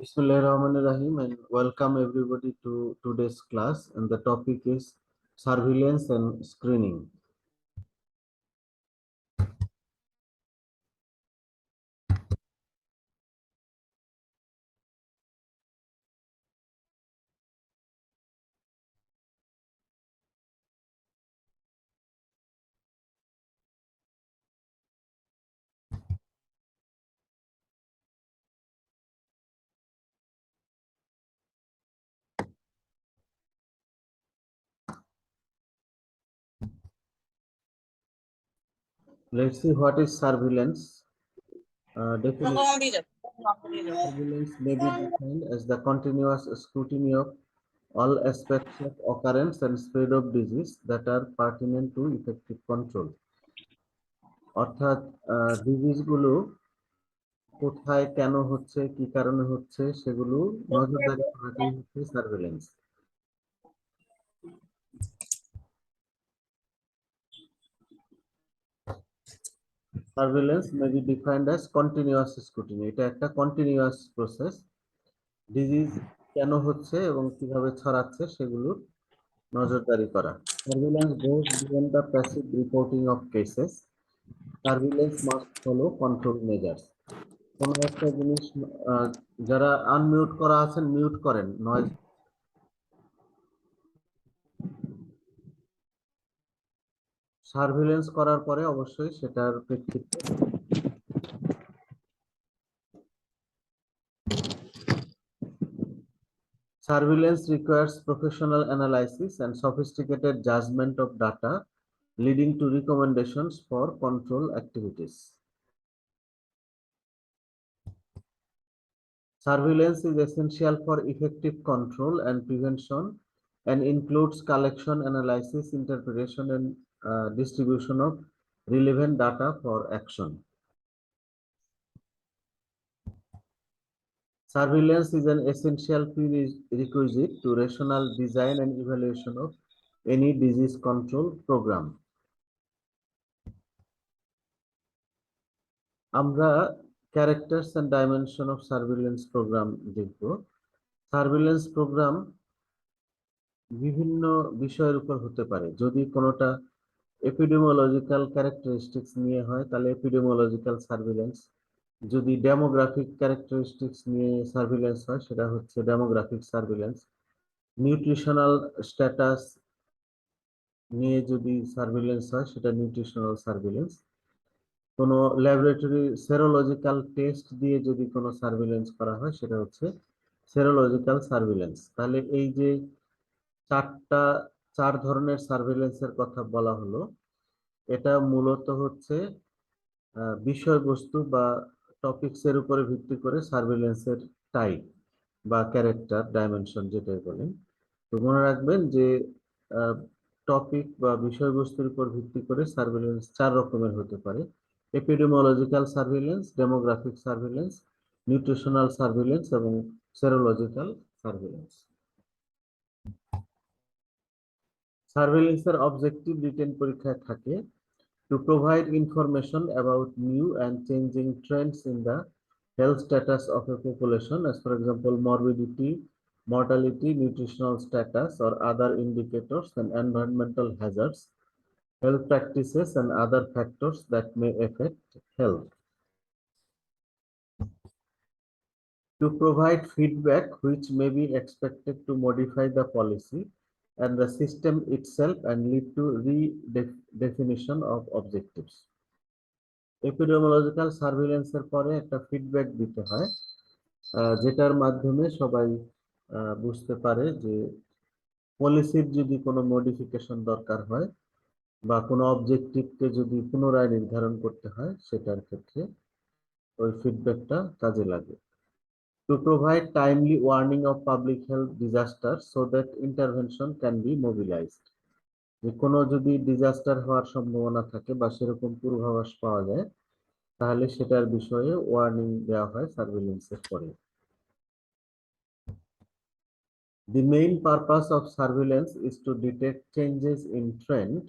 Bismillahirrahmanirrahim and welcome everybody to today's class, and the topic is surveillance and screening. Let's see what is surveillance. Definition. Surveillance may be defined as the continuous scrutiny of all aspects of occurrence and spread of disease that are pertinent to effective control. অর্থাৎ ডিজিজগুলো কোথায় কেন হচ্ছে কি কারণে হচ্ছে সেগুলো নজরদারি করাটাই হচ্ছে surveillance. Surveillance may be defined as continuous scrutiny. এটা একটা কন্টিনিউয়াস প্রসেস। ডিজিজ কেন হচ্ছে এবং কিভাবে ছড়াচ্ছে সেগুলোর নজরদারি করা। Surveillance goes beyond the passive reporting of cases. Surveillance must follow control measures. কোনো একটা জিনিস যারা আনমিউট করা আছেন মিউট করেন, নয়েজ। সার্ভেলেন্স করার পরে অবশ্যই সেটার প্রেক্ষিতে surveillance requires professional analysis and sophisticated judgment of data, leading to recommendations for control activities. Surveillance is essential for effective control and prevention and includes collection, analysis, interpretation, and distribution of relevant data for action. Surveillance is an essential prerequisite to rational design and evaluation of any disease control program. আমরা characters and dimension of surveillance program দেখব। Surveillance program বিভিন্ন বিষয়ের উপর হতে পারে। যদি কোনোটা epidemiological characteristics নিয়ে হয় তাহলে এপিডেমিওলজিক্যাল সার্ভিলেন্স, যদি ডেমোগ্রাফিক ক্যারেক্টারিস্টিক্স নিয়ে সার্ভিলেন্স হয় সেটা হচ্ছে ডেমোগ্রাফিক সার্ভিলেন্স। নিউট্রিশনাল স্ট্যাটাস নিয়ে যদি সার্ভিলেন্স হয় সেটা নিউট্রিশনাল সার্ভিলেন্স। কোনো ল্যাবরেটরি সেরোলজিক্যাল টেস্ট দিয়ে যদি কোনো সার্ভিলেন্স করা হয় সেটা হচ্ছে সেরোলজিক্যাল সার্ভিলেন্স। তাহলে এই যে চার ধরনের সার্ভিলেন্সের কথা বলা হলো, এটা মূলত হচ্ছে বিষয়বস্তু বা টপিকস এর উপরে ভিত্তি করে সার্ভিলেন্সের টাইপ বা ক্যারেক্টার ডাইমেনশন যেটাই বলেন। তো মনে রাখবেন যে টপিক বা বিষয়বস্তুর উপর ভিত্তি করে সার্ভিলেন্স চার রকমের হতে পারে: epidemiological surveillance, demographic surveillance, nutritional surveillance এবং সেরোলজিক্যাল সার্ভিলেন্স। সার্ভিলেন্সের অবজেক্টিভ রিটেন পরীক্ষায় থাকে to provide information about new and changing trends in the health status of a population, as for example morbidity, mortality, nutritional status or other indicators, and environmental hazards, health practices and other factors that may affect health. To provide feedback which may be expected to modify the policy and the system itself and lead to redefinition of objectives. Epidemiological সার্ভিলেন্সের পরে একটা feedback দিতে হয়, যেটার মাধ্যমে সবাই বুঝতে পারে যে পলিসির যদি কোনো মডিফিকেশন দরকার হয় বা কোনো অবজেক্টিভকে যদি পুনরায় নির্ধারণ করতে হয় সেটার ক্ষেত্রে ওই ফিডব্যাকটা কাজে লাগে। To provide timely warning of public health disasters so that intervention can be mobilized. যে কোনো যদি ডিজাস্টার হওয়ার সম্ভাবনা থাকে বা সেরকম পূর্বাভাস পাওয়া যায় তাহলে সেটার বিষয়ে ওয়ার্নিং দেওয়া হয় সার্ভিলেন্সের পরে। The main purpose of surveillance is to detect changes in trend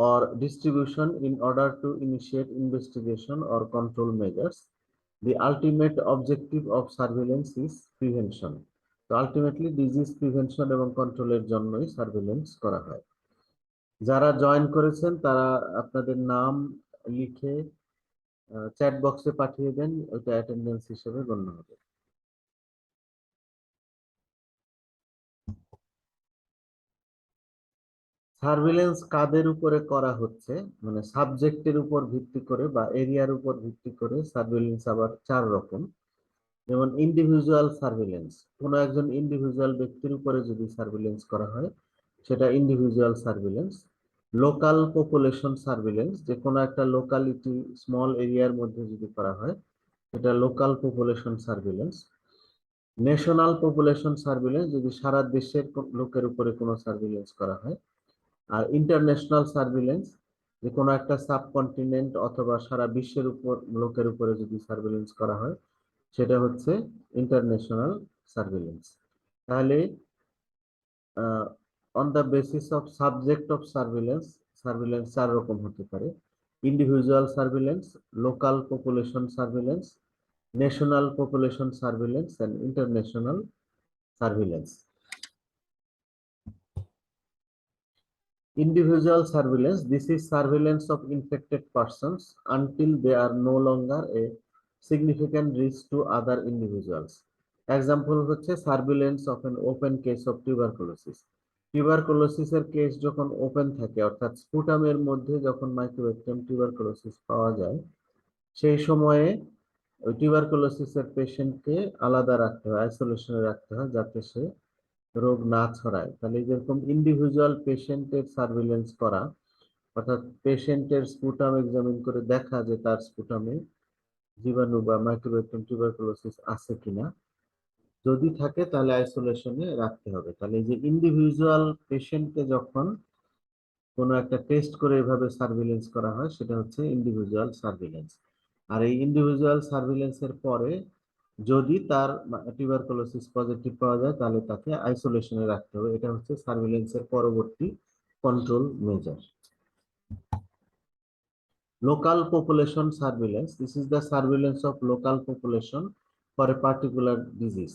or distribution in order to initiate investigation or control measures. The ultimate objective of surveillance is prevention. তো আলটিমেটলি ডিজিজ প্রিভেনশন এবং কন্ট্রোলের জন্যই surveillance করা হয়। যারা join করেছেন তারা আপনাদের নাম লিখে চ্যাট বক্সে পাঠিয়ে দেন, ওইটা অ্যাটেন্ডেন্স হিসেবে গণ্য হবে। সার্ভেলেন্স কাদের উপরে করা হচ্ছে, মানে সাবজেক্টের উপর ভিত্তি করে বা এরিয়ার উপর ভিত্তি করে সার্ভেলেন্স আবার চার রকম। যেমন ইন্ডিভিজুয়াল সার্ভেলেন্স, কোনো একজন ইন্ডিভিজুয়াল ব্যক্তির উপরে যদি সার্ভেলেন্স করা হয় সেটা individual surveillance. Local population surveillance, যে কোনো একটা লোকালিটি স্মল এরিয়ার মধ্যে যদি করা হয় এটা local population surveillance. National population surveillance, যদি সারা দেশের লোকের উপরে কোনো সার্ভেলেন্স করা হয়। আর ইন্টারন্যাশনাল সার্ভেলেন্স, যে কোনো একটা সাবকন্টিনেন্ট অথবা সারা বিশ্বের উপর লোকের উপরে যদি সার্ভেলেন্স করা হয় সেটা হচ্ছে ইন্টারন্যাশনাল সার্ভেলেন্স। তাহলে on the basis of subject of surveillance, surveillance চার রকম হতে পারে: individual surveillance, local population surveillance, national population surveillance and international surveillance. Individual surveillance, this is surveillance of infected persons until they are no longer a significant risk to other individuals. Example হচ্ছে surveillance of an open case of tuberculosis. টিউবারকুলোসিসের case যখন open থাকে, অর্থাৎ স্পুটামের মধ্যে যখন mycobacterium tuberculosis পাওয়া যায়, সেই সময়ে ওই টিউবারকুলোসিসের পেশেন্টকে আলাদা রাখতে হয়, আইসোলেশনে রাখতে হয়, যাতে সে রোগ না ছড়ায়। তাহলে যেরকম ইন্ডিভিজুয়াল পেশেন্টের সার্ভিলেন্স করা, অর্থাৎ পেশেন্টের স্পুটাম এক্সামিন করে দেখা যে তার স্পুটামে জীবাণু বা মাইক্রোব্যাকটেরিয়াম টিউবারকুলোসিস আছে কিনা, যদি থাকে তাহলে আইসোলেশনে রাখতে হবে। তাহলে এই যে ইন্ডিভিজুয়াল পেশেন্টকে যখন কোনো একটা টেস্ট করে এভাবে সার্ভিলেন্স করা হয় সেটা হচ্ছে ইন্ডিভিজুয়াল সার্ভিলেন্স। আর এই ইন্ডিভিজুয়াল সার্ভিলেন্সের পরে যদি তার টিউবারকুলোসিস পজিটিভ পাওয়া যায় তাহলে তাকে আইসোলেশনে রাখতে হবে। এটা হচ্ছে সার্ভিলেন্সের পরবর্তী control measure. Local population surveillance, this is the surveillance of local population for a particular disease.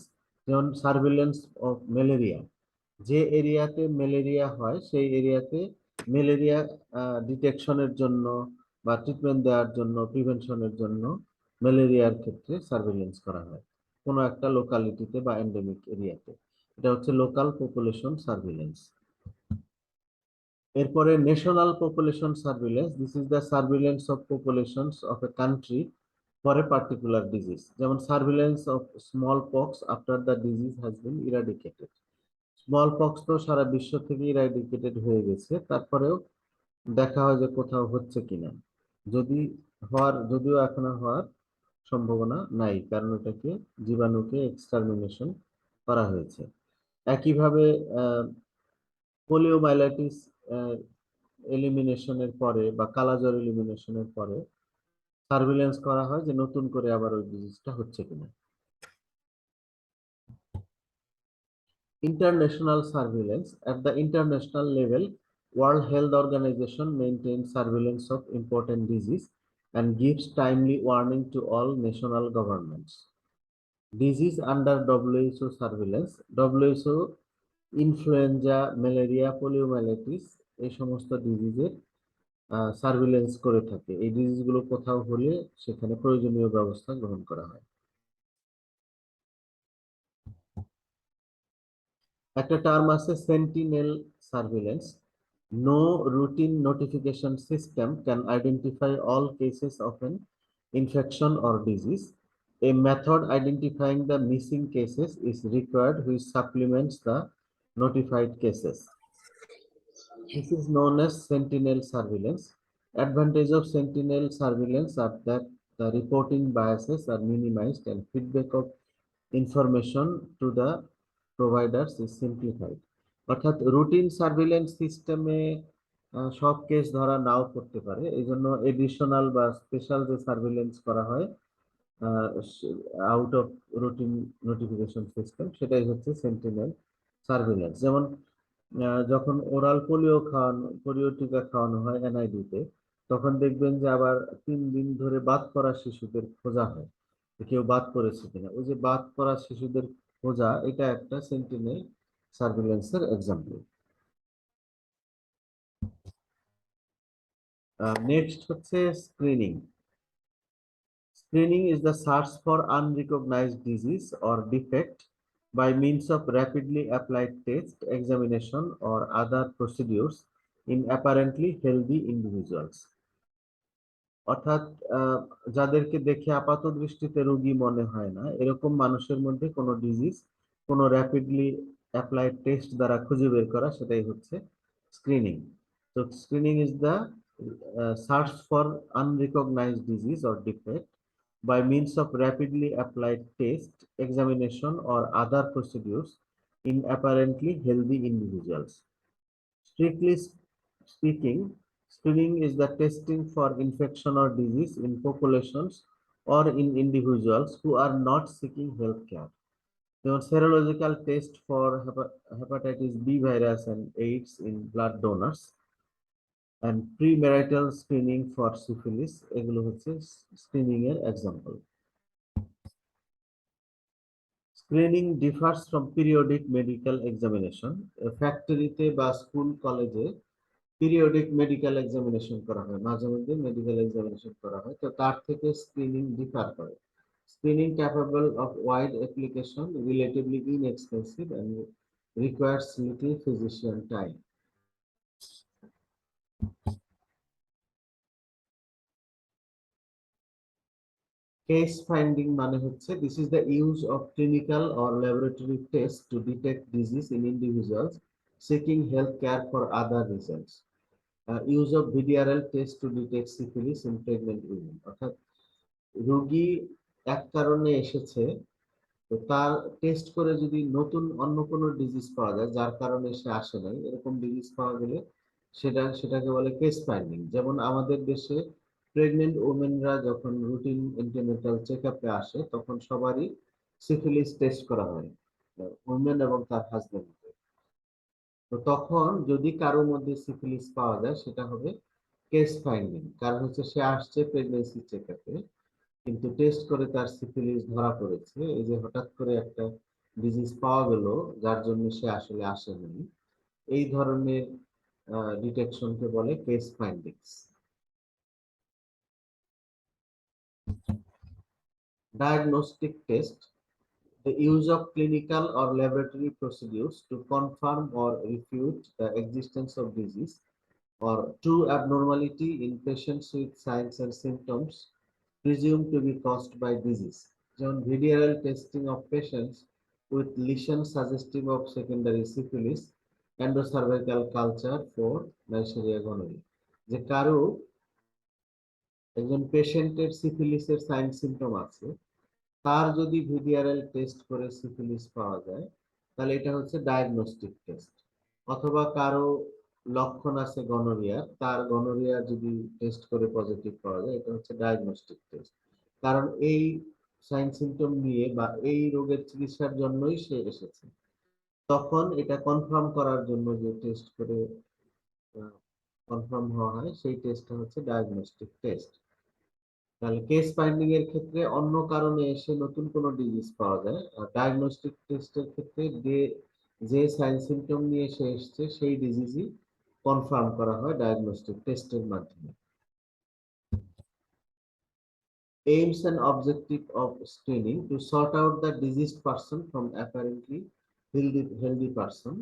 যেমন সার্ভিলেন্স অফ ম্যালেরিয়া, যে এরিয়াতে ম্যালেরিয়া হয় সেই এরিয়াতে ম্যালেরিয়া ডিটেকশনের জন্য বা ট্রিটমেন্ট দেওয়ার জন্য, প্রিভেনশনের জন্য ম্যালেরিয়ার ক্ষেত্রে সার্ভিলেন্স করা হয় কোনো একটা লোকালিটিতে বা এন্ডেমিক এরিয়াতে। এটা হচ্ছে লোকাল পপুলেশন সার্ভিলেন্স। এরপরে national population surveillance, this is the surveillance of populations of a country for a particular disease. যেমন surveillance of small pox after the disease has been eradicated. Small pox তো সারা বিশ্ব থেকে eradicated হয়ে গেছে, তারপরেও দেখা হয় যে কোথাও হচ্ছে কিনা। যদি যদিও এখন হওয়ার সম্ভাবনা নাই, কারণ এটাকে জীবাণুকে এক্সটারমিনেশন করা হয়েছে। একইভাবে পোলিওমাইলাইটিস এলিমিনেশনের পরে বা কালাজ্বর এলিমিনেশনের পরে সার্ভিলেন্স করা হয় যে নতুন করে আবার ওই ডিজিজটা হচ্ছে কিনা। International surveillance, at the international level, World Health Organization maintains surveillance of important disease and gives timely warning to all national governments. Disease under WHO surveillance, WHO influenza, malaria, poliomyelitis এই সমস্ত ডিজিজের সার্ভিলেন্স করে থাকে। এই ডিজিজগুলো কোথাও হলে সেখানে প্রয়োজনীয় ব্যবস্থা গ্রহণ করা হয়। একটা টার্ম আছে sentinel surveillance. No routine notification system can identify all cases of an infection or disease. A method identifying the missing cases is required which supplements the notified cases. This is known as sentinel surveillance. Advantage of sentinel surveillance are that the reporting biases are minimized and feedback of information to the providers is simplified. অর্থাৎ routine surveillance সিস্টেমে সব case ধরা নাও করতে পারে, এই জন্য additional বা special যে সার্ভিলেন্স করা হয় out of routine notification system, সেটাই হচ্ছে সেন্টিনেল সার্ভিলেন্স। যেমন যখন ওরাল পোলিও টিকা খাওয়ানো হয় এনআইডি তে, তখন দেখবেন যে আবার 3 দিন ধরে বাদ পড়া শিশুদের খোঁজা হয়। কেউ বাদ পড়েছে কিনা। ওই যে বাদ পড়া শিশুদের খোঁজা, এটা একটা সেন্টিনেল সার্ভিলেন্সের এক্সাম্পল। নেক্সট হচ্ছে screening. Screening is the search for unrecognized disease or defect by means of rapidly applied test, examination, or other procedures in apparently healthy individuals. অর্থাৎ আহ, যাদেরকে দেখে আপাত দৃষ্টিতে রোগী মনে হয় না, এরকম মানুষের মধ্যে কোনো ডিজিজ কোনো র্যাপিডলি অ্যাপ্লাইড টেস্ট দ্বারা খুঁজে বের করা, সেটাই হচ্ছে স্ক্রিনিং। তো screening is the search for unrecognized disease or defect by means of rapidly applied test, examination, or other procedures in apparently healthy individuals. Strictly speaking, screening is the testing for infection or disease in populations or in individuals who are not seeking health care. যেমন serological test for hepatitis B virus and AIDS in blood donors and premarital screening for syphilis, এগুলো হচ্ছে screening এর example. Screening differs from periodic medical examination. ফ্যাক্টরিতে বা school কলেজে periodic medical examination করা হয়, মাঝে মধ্যে মেডিকেল এক্সামিনেশন করা হয়, তো তার থেকে স্ক্রিনিং ডিফার করে। Screening capable of wide application, relatively inexpensive and requires little physician time. Case finding মানে হচ্ছে this is the use of clinical or laboratory test to detect disease in individuals seeking health care for other reasons. Use of VDRL test to detect syphilis in pregnant women. অর্থাৎ রোগী এক কারণে এসেছে, তো তার test করে যদি নতুন অন্য কোনো ডিজিজ পাওয়া যায় যার কারণে সে আসে নাই, এরকম ডিজিজ পাওয়া গেলে সেটাকে বলে কেস ফাইন্ডিং। যেমন আমাদের দেশে প্রেগনেন্ট ওমেনরা যখন রুটিন এন্টিনেটাল চেক আপে আসে, তখন সবারই সিফিলিস টেস্ট করা হয়, ওমেন এবং তার হাজবেন্ড। তো তখন যদি কারোর মধ্যে সিফিলিস পাওয়া যায়, সেটা হবে কেস ফাইন্ডিং। কারণ হচ্ছে সে আসছে প্রেগনেন্সি চেক আপে, কিন্তু টেস্ট করে তার সিফিলিস ধরা পড়েছে। এই যে হঠাৎ করে একটা ডিজিজ পাওয়া গেল যার জন্য সে আসলে আসেনি, এই ধরনের ডিটেকশনকে বলে case findings. Diagnostic test, the use of clinical or laboratory procedures to confirm or refute the existence of disease or true abnormality in patients with signs and symptoms presumed to be caused by disease. যেমন VDRL testing of patients with lesion suggestive of secondary syphilis, endocervical culture for Neisseria gonorrhoea. যে কারো একজন পেশেন্টের সিফিলিসের sign symptom আছে, তার যদি VDRL test করে syphilis পাওয়া যায়, তাহলে এটা হচ্ছে ডায়াগনস্টিক টেস্ট। অথবা কারো লক্ষণ আছে গনোরিয়া, তার গনোরিয়া যদি টেস্ট করে পজিটিভ পাওয়া যায়, এটা হচ্ছে ডায়াগনস্টিক টেস্ট। কারণ এই সাইন সিম্পটম নিয়ে বা এই রোগের চিকিৎসার জন্যই সে এসেছে। তখন এটা কনফার্ম করার জন্য যে টেস্ট করে কনফার্ম হওয়া হয়, সেই টেস্টটা হচ্ছে ডায়াগনস্টিক টেস্ট। তাহলে কেস ফাইন্ডিং এর ক্ষেত্রে অন্য কারণে এসে নতুন কোনো ডিজিজ পাওয়া যায়, আর ডায়াগনস্টিক টেস্টের ক্ষেত্রে যে সাইন সিম্পটম নিয়ে সে এসছে সেই ডিজিজই কনফার্ম করা হয় ডায়াগনস্টিক টেস্টের মাধ্যমে। Aims and objective of screening to sort out the diseased person from apparently healthy person,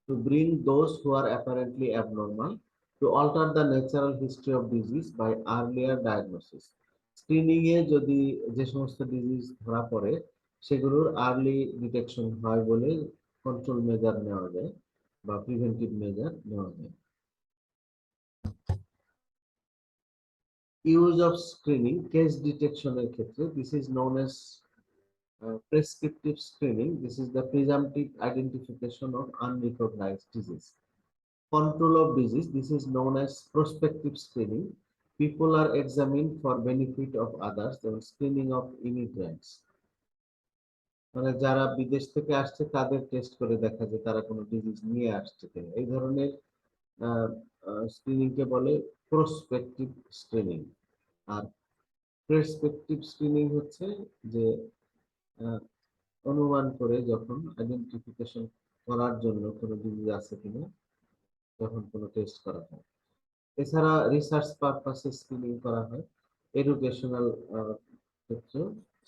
to bring those who are apparently abnormal, to alter the natural history of disease by earlier diagnosis. Screening এ যদি যে সমস্ত disease ধরা পড়ে, সেগুলোর early detection হয় বলে control measure নেওয়া যায় বা প্রিভেন্টিভ মেজার নেওয়া যায়। ইউজ অফ স্ক্রিনিং কেস ডিটেকশনের ক্ষেত্রে, this is known as prescriptive screening. This is the presumptive identification of unrecognized disease. Control of disease, this is known as prospective screening. People are examined for benefit of others. The screening of immigrants, মানে যারা বিদেশ থেকে আসছে তাদের test করে দেখা যায় তারা কোনো ডিজিজ নিয়ে আসছে কিনা, এই ধরনের স্ক্রিনিং কে বলে প্রসপেক্টিভ স্ক্রিনিং। আর প্রেসপেক্টিভ স্ক্রিনিং হচ্ছে যে আহ, অনুমান করে যখন আইডেন্টিফিকেশন করার জন্য কোনো ডিজিজ আছে কিনা তখন কোনো টেস্ট করা হয়। এছাড়া রিসার্চ পারপাসে স্ক্রিনিং করা হয়, এডুকেশনাল ক্ষেত্রে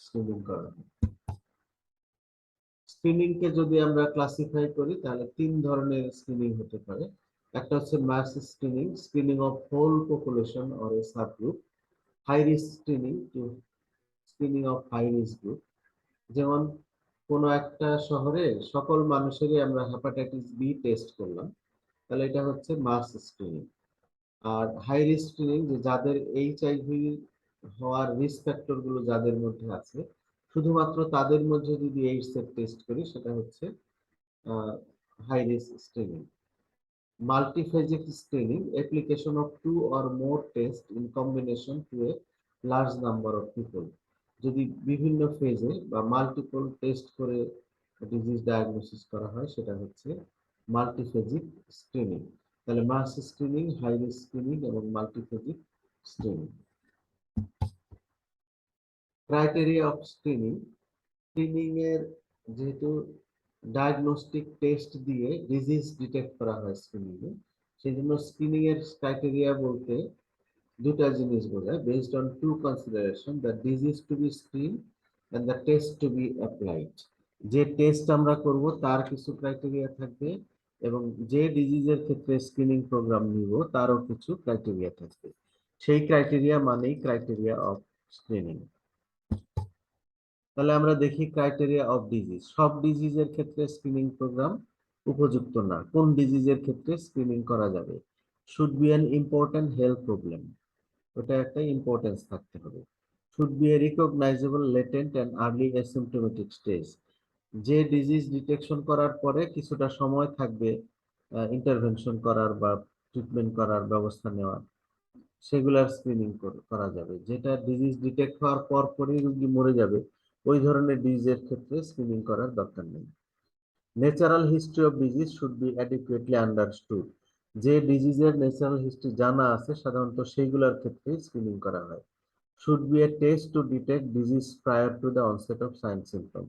স্ক্রিনিং করা হয়। স্ক্রিনিং কে যদি আমরা ক্লাসিফাই করি তাহলে তিন ধরনের স্ক্রিনিং হতে পারে। একটা হচ্ছে mass screening, screening of whole population or a subgroup. High risk screening, two screening of high risk group. যেমন কোনো একটা শহরে সকল মানুষেরই আমরা হেপাটাইটিস বি টেস্ট করলাম, তাহলে এটা হচ্ছে মাস স্ক্রিনিং। আর হাই রিস্ক স্ক্রিনিং, যে যাদের এইচআইভি হওয়ার রিস্ক ফ্যাক্টর গুলো যাদের মধ্যে আছে, শুধুমাত্র তাদের মধ্যে যদি এইডস এর টেস্ট করি সেটা হচ্ছে high risk screening. Multiphasic screening, application of two or more test in combination to a large number of people. যদি বিভিন্ন ফেজে বা মাল্টিপল টেস্ট করে ডিজিজ ডায়াগনোসিস করা হয় সেটা হচ্ছে মাল্টিফেজিক স্ক্রিনিং। তাহলে mass screening, high risk screening এবং multiphasic screening. Criteria of screening, screening এর যেহেতু ডায়াগনস্টিক টেস্ট দিয়ে ডিজিজ ডিটেক্ট করা হয় স্ক্রিনিং এ, সেই জন্য স্ক্রিনিং এর ক্রাইটেরিয়া বলতে দুটা জিনিস বোঝায়, based on two consideration, the disease to be screen and the test to be applied. যে টেস্ট আমরা করব তার কিছু ক্রাইটেরিয়া থাকবে এবং যে ডিজিজের ক্ষেত্রে স্ক্রিনিং প্রোগ্রাম নিব তারও কিছু ক্রাইটেরিয়া থাকবে। সেই ক্রাইটেরিয়া মানেই ক্রাইটেরিয়া অফ স্ক্রিনিং। তাহলে আমরা দেখি ক্রাইটেরিয়া অফ ডিজিজ। সব ডিজিজের ক্ষেত্রে স্ক্রিনিং প্রোগ্রাম উপযুক্ত না। কোন ডিজিজের ক্ষেত্রে স্ক্রিনিং করা যাবে? Should be an important health problem, ওটা একটা ইম্পর্টেন্স থাকতে হবে। Should be a recognisable latent and early asymptomatic stage, যে ডিজিজ ডিটেকশন করার পরে কিছুটা সময় থাকবে ইন্টারভেনশন করার বা ট্রিটমেন্ট করার ব্যবস্থা নেওয়ার, সেগুলার স্ক্রিনিং করা যাবে। যেটা ডিজিজ ডিটেক্ট হওয়ার পর পরই রোগী মরে যাবে, ওই ধরনের ডিজিজের ক্ষেত্রে স্ক্রিনিং করার দরকার নেই। Natural history of disease should be adequately understood, যে ডিজিজের ন্যাচারাল হিস্ট্রি জানা আছে সাধারণত সেইগুলোর ক্ষেত্রে স্ক্রিনিং করা হয়। Should be a test to detect disease prior to the onset of sign symptom,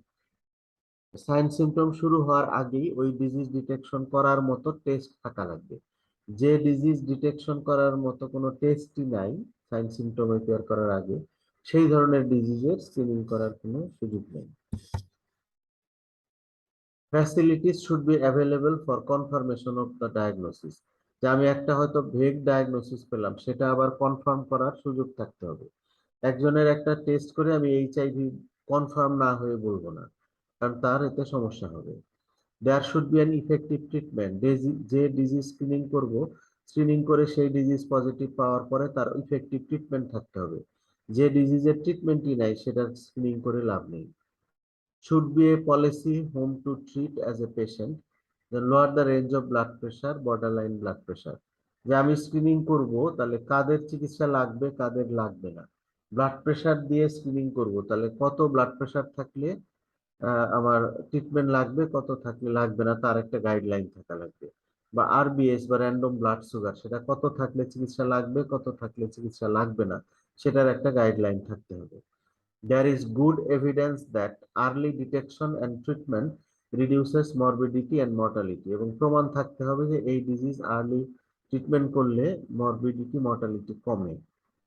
sign symptom শুরু হওয়ার আগেই ওই ডিজিজ ডিটেকশন করার মতো টেস্ট থাকা লাগবে। যে ডিজিজ ডিটেকশন করার মতো কোনো টেস্টই নাই সাইন সিম্পটম অ্যাপিয়ার করার আগে, সেই ধরনের ডিজিজের স্ক্রিনিং করার কোনো সুযোগ নেই। Facilities should be available for confirmation of the diagnosis, যে আমি একটা হয়তো ভেগ ডায়াগনোসিস পেলাম সেটা আবার কনফার্ম করার সুযোগ থাকতে হবে। একজনের একটা টেস্ট করে আমি এইচআইভি কনফার্ম না হয়ে বলবো না, কারণ তার এতে সমস্যা হবে। There should be an effective treatment, যে ডিজিজ স্ক্রিনিং করব, স্ক্রিনিং করে সেই ডিজিজ পজিটিভ পাওয়ার পরে তার ইফেক্টিভ ট্রিটমেন্ট থাকতে হবে। যে ডিজিজের ট্রিটমেন্টই নাই সেটার স্ক্রিনিং করে লাভ নেই। Should be a policy home to treat as a patient, then lower the range of blood pressure, borderline blood pressure. যে আমি স্ক্রিনিং করব তাহলে কাদের চিকিৎসা লাগবে কাদের লাগবে না, ব্লাড প্রেশার দিয়ে স্ক্রিনিং করব তাহলে কত ব্লাড প্রেশার থাকলে আমার ট্রিটমেন্ট লাগবে, কত থাকলে লাগবে না তার একটা গাইডলাইন থাকা লাগবে। বা আরবিএস বা র্যান্ডম ব্লাড সুগার, সেটা কত থাকলে চিকিৎসা লাগবে কত থাকলে চিকিৎসা লাগবে না, সেটার একটা গাইডলাইন থাকতে হবে। There is good evidence that early detection and treatment reduces morbidity and mortality, এবং প্রমাণ থাকতে হবে যে এই ডিজিজ আর্লি ট্রিটমেন্ট করলে মরবিডিটি মর্টালিটি কমে।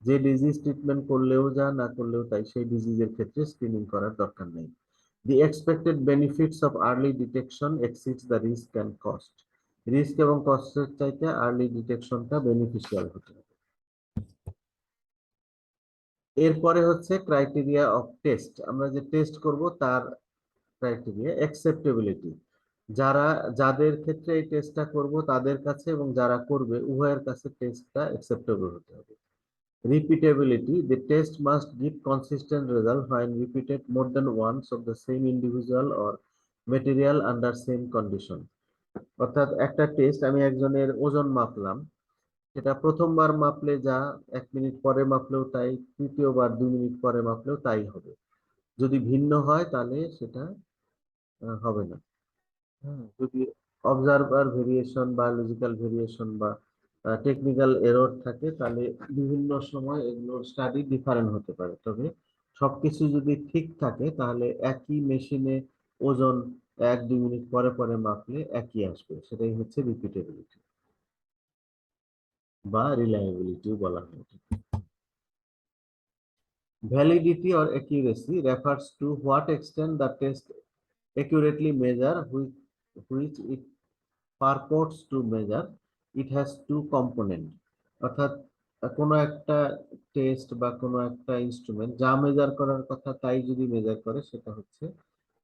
যে ডিজিজ ট্রিটমেন্ট করলেও যা না করলেও তাই সেই ডিজিজের ক্ষেত্রে স্ক্রিনিং করার দরকার নেই। The expected benefits of early detection exceeds the risk and cost, risk এবং কস্টের চাইতে আর্লি ডিটেকশনটা বেনিফিশিয়াল হতে হবে। এরপরে হচ্ছে ক্রাইটেরিয়া অফ টেস্ট, আমরা যে টেস্ট করব তার ক্রাইটেরিয়া। অ্যাকসেপ্টেবিলিটি, যাদের ক্ষেত্রে এই টেস্টটা করব তাদের কাছে এবং যারা করবে উভয়ের কাছে টেস্টটা অ্যাকসেপ্টেবল হতে হবে। রিপিটেবিলিটি, the test must give consistent result when repeated more than once of the same individual or material under same condition। অর্থাৎ একটা টেস্ট, আমি একজনের ওজন মাপলাম, সেটা প্রথমবার মাপলে যা 1 মিনিট পরে মাপলেও তাই, তৃতীয়বার 2 মিনিট পরে মাপলেও তাই হবে। যদি ভিন্ন হয় তাহলে সেটা হবে না। হ্যাঁ, যদি অবজারভার ভেরিয়েশন, বায়োলজিক্যাল ভেরিয়েশন বা টেকনিক্যাল এরর থাকে, তাহলে বিভিন্ন সময় এগুলোর স্টাডি ডিফারেন্ট হতে পারে। তবে সবকিছু যদি ঠিক থাকে তাহলে একই মেশিনে ওজন 1-2 মিনিট পরে পরে মাপলে একই আসবে, সেটাই হচ্ছে রিপিটেবিলিটি বা রিলায়েবিলিটিও বলা হয়। Validity or accuracy refers to what extent the test accurately measure which it purports to measure. It has two component, অর্থাৎ কোনো একটা টেস্ট বা কোনো একটা ইনস্ট্রুমেন্ট যা মেজার করার কথা তাই যদি মেজার করে সেটা হচ্ছে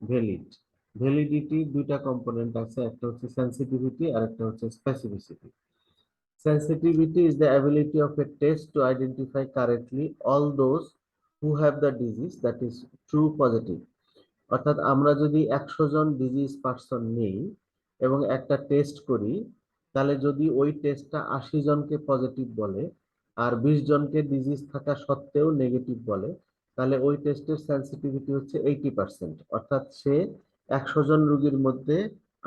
ভ্যালিড। ভ্যালিডিটি দুইটা কম্পোনেন্ট আছে, একটা হচ্ছে সেন্সিটিভিটি আর একটা হচ্ছে specificity. Sensitivity is the ability of a test to identify correctly all those who have the disease, that is true positive. অর্থাৎ আমরা যদি 100 জন ডিজিজ পার্সন নেই এবং একটা টেস্ট করি, তাহলে যদি ওই টেস্টটা 80 জনকে পজিটিভ বলে আর 20 জনকে ডিজিজ থাকা সত্ত্বেও নেগেটিভ বলে, তাহলে ওই টেস্টের সেন্সিটিভিটি হচ্ছে 80%। অর্থাৎ সে 100 জন রোগীর মধ্যে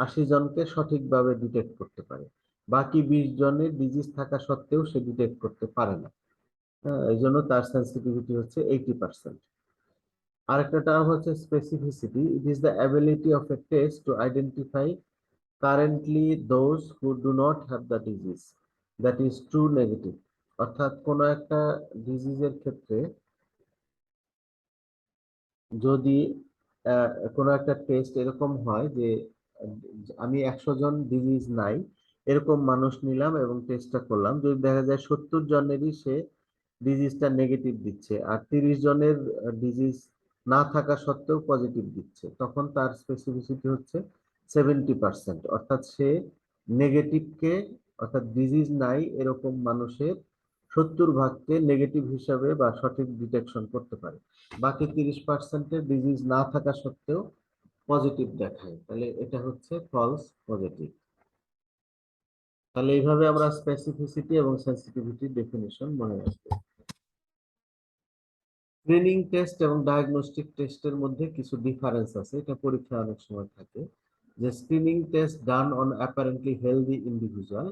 80 জনকে সঠিকভাবে ডিটেক্ট করতে পারে, বাকি 20 জনের ডিজিজ থাকা সত্ত্বেও সে ডিটেক্ট করতে পারে না। হ্যাঁ, এই জন্য তার সেন্সিটিভিটি হচ্ছে 80%। আরেকটা টার্ম হচ্ছে specificity. It is the ability of A test to identify currently those who do not have the disease, that is true negative. অর্থাৎ কোনো একটা ডিজিজের ক্ষেত্রে যদি কোনো একটা টেস্ট এরকম হয় যে আহ, আমি 100 জন ডিজিজ নাই এরকম মানুষ নিলাম এবং টেস্টটা করলাম, যদি দেখা যায় 70 জনেরই সে ডিজিজটা নেগেটিভ দিচ্ছে আর 30 জনের ডিজিজ না থাকা সত্ত্বেও পজিটিভ দিচ্ছে, তখন তার স্পেসিফিসিটি হচ্ছে 70%। অর্থাৎ সে নেগেটিভকে, অর্থাৎ ডিজিজ নাই এরকম মানুষের 70 ভাগকে নেগেটিভ হিসাবে বা সঠিক ডিটেকশন করতে পারে, বাকি 30%-এর ডিজিজ না থাকা সত্ত্বেও পজিটিভ দেখায়, তাহলে এটা হচ্ছে ফলস পজিটিভ। তাহলে এইভাবে আমরা স্পেসিফিসিটি এবং সেন্সিটিভিটি ডেফিনিশন মনে রাখবো। স্ক্রিনিং টেস্ট এবং ডায়াগনস্টিক টেস্টের মধ্যে কিছু ডিফারেন্স আছে, এটা পরীক্ষা অনেক সময় থাকে। যে screening test done on apparently healthy individual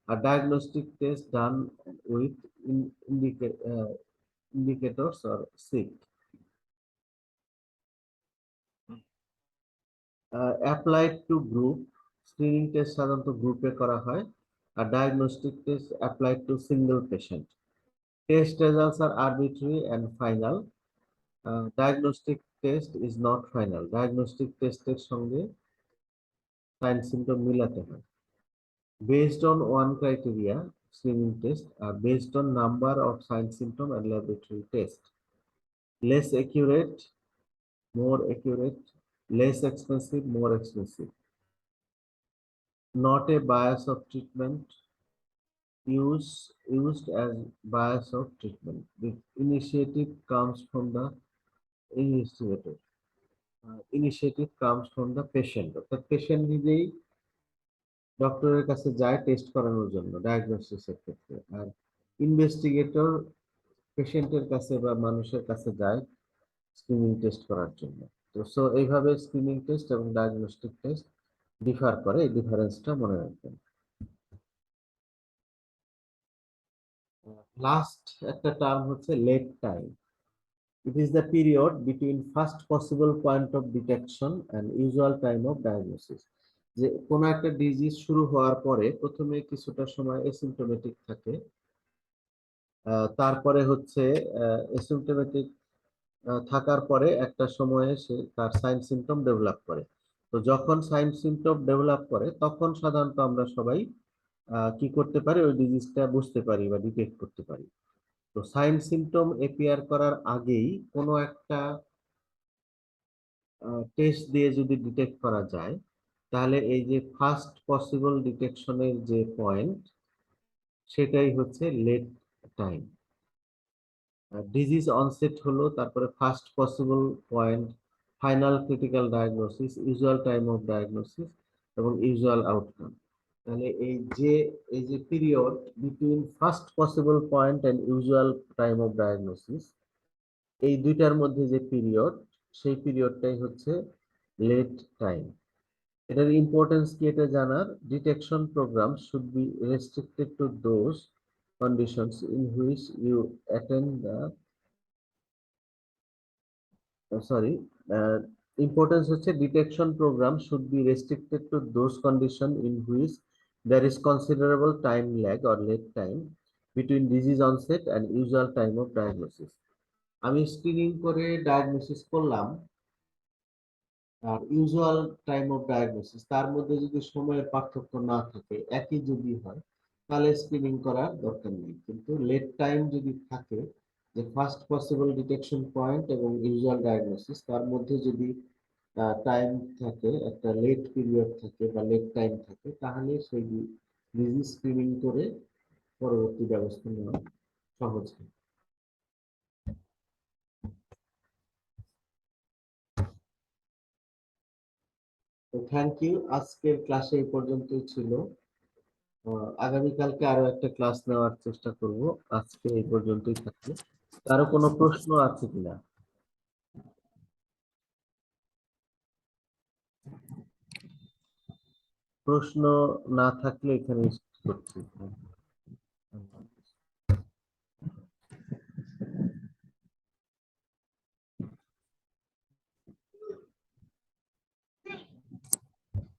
আর diagnostic test done with indicators or sick. Applied to group, screening test সাধারণত গ্রুপে করা হয় আর diagnostic test applied to single patient. Test results are arbitrary and final. Diagnostic test is not final, diagnostic টেস্টের সঙ্গে sign symptom মিলাতে হয়। Based on one criteria, screening test আর based on number of sign symptom and laboratory test. Less accurate, more accurate, less expensive, more expensive. Not a bias of treatment, used as bias of treatment. The initiative comes from the investigator. Initiative comes from the patient. অর্থাৎ patient নিজেই ডক্টরের কাছে যায় test করানোর জন্য ডায়াগনোসিসের ক্ষেত্রে, আর investigator পেশেন্টের কাছে বা মানুষের কাছে যায় স্ক্রিনিং টেস্ট করার জন্য। তো সো এইভাবে স্ক্রিনিং টেস্ট এবং ডায়াগনস্টিক টেস্ট ডিফার করে, এই ডিফারেন্সটা মনে রাখবেন। লাস্ট একটা টার্ম হচ্ছে lead time. It is the period between first possible point of detection and usual time of diagnosis. যে কোনো একটা ডিজিজ শুরু হওয়ার পরে প্রথমে কিছুটা সময় এসিমটোমেটিক থাকে, তারপরে হচ্ছে এসিমটোমেটিক থাকার পরে একটা সময়ে সে তার সাইন সিমটম ডেভেলপ করে। তো যখন সাইন সিমটম ডেভেলপ করে তখন সাধারণত আমরা সবাই কি করতে পারি, ওই ডিজিজটা বুঝতে পারি বা ডিটেক্ট করতে পারি। তো সাইন সিমটম এপিয়ার করার আগেই কোনো একটা টেস্ট দিয়ে যদি ডিটেক্ট করা যায়, তাহলে এই যে ফার্স্ট পসিবল ডিটেকশনের যে পয়েন্ট, সেটাই হচ্ছে লেট টাইম। ডিজিজ অনসেট হলো, তারপরে first possible point, final critical diagnosis, usual time of diagnosis এবং ইউজুয়াল আউটকাম। তাহলে এই যে period between first possible point and usual time of diagnosis, এই দুইটার মধ্যে যে পিরিয়ড, সেই পিরিয়ডটাই হচ্ছে লেট টাইম। এটার ইম্পর্টেন্স কি এটা জানার, detection program should be restricted to those conditions in which you attend the sorry importance হচ্ছে detection program should be restricted to those condition in which there is considerable time lag or lead time between disease onset and usual time of diagnosis. আমি screening করে diagnosis করলাম, আর usual time of diagnosis তার মধ্যে যদি সময়ের পার্থক্য না থাকে, একই যদি হয়, তাহলে স্ক্রিনিং করার দরকার নেই। কিন্তু লেট টাইম যদি থাকে, যে ফার্স্ট পসিবল ডিটেকশন পয়েন্ট এবং ইউজুয়াল ডায়াগনোসিস তার মধ্যে যদি টাইম থাকে, একটা লেট পিরিয়ড থাকে বা লেট টাইম থাকে, তাহলে সেই ডিজিজ স্ক্রিনিং করে পরবর্তী ব্যবস্থা নেওয়া সহজ হয়। তো থ্যাংক ইউ, আজকের ক্লাসে এই পর্যন্তই ছিল। আগামীকালকে আরো একটা ক্লাস নেওয়ার চেষ্টা করব। আজকে এই পর্যন্তই থাকবে। কারো কোনো প্রশ্ন আছে কিনা? প্রশ্ন না থাকলে এখানে শেষ করছি।